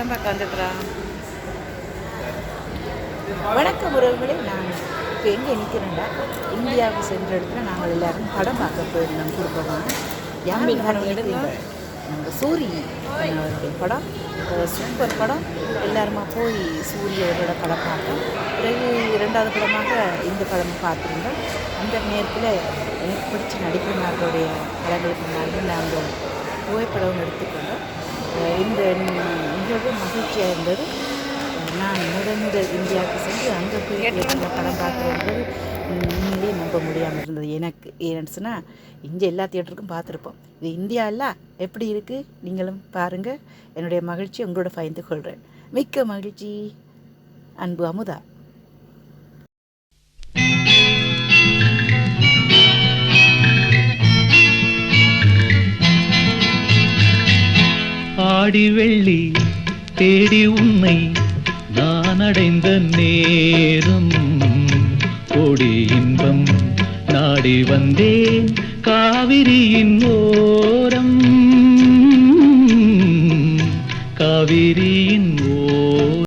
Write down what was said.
படம் பார்க்க வந்துடுறான். வணக்கம் உறவுகளே, நான் இப்போ எங்கே நிற்கிறேன்டா, இந்தியாவுக்கு சென்ற இடத்துல நாங்கள் எல்லோரும் படம் பார்க்க போயிருந்தோம் குடும்பமாக. யாரும் எடுக்கிறோம், நம்ம சூரி அவருடைய படம், சூப்பர் படம். எல்லாருமா போய் சூரியவரோட படம் பார்த்தோம். பிறகு 2வது படமாக இந்த படம் பார்த்துருந்தோம். அந்த நேரத்தில் எனக்கு பிடிச்ச நடிகர்களுடைய படங்களுக்கு முன்னாடி நாங்கள் புகைப்படம் எடுத்துக்கொண்டோம். இந்த நிகழ்வு மகிழ்ச்சியாக இருந்தது. நான் முதல் இந்தியாவுக்கு சென்று அங்கே போய் தியேட்டரில் படம் பார்க்குறது உண்மையிலேயே நம்ப முடியாமல் இருந்தது எனக்கு. ஏன்னு சொன்னால் இங்கே எல்லா தியேட்டருக்கும் பார்த்துருப்போம், இது இந்தியா இல்லை எப்படி இருக்குது நீங்களும் பாருங்கள். என்னுடைய மகிழ்ச்சி உங்களோட பகிர்ந்து கொள்கிறேன். மிக்க மகிழ்ச்சி. அன்பு அமுதா. ஆடி வெள்ளி தேடி உன்னை நான் அடைந்த நேரம், கோடி இன்பம் நாடி வந்தேன் காவிரியின் ஓரம், காவிரி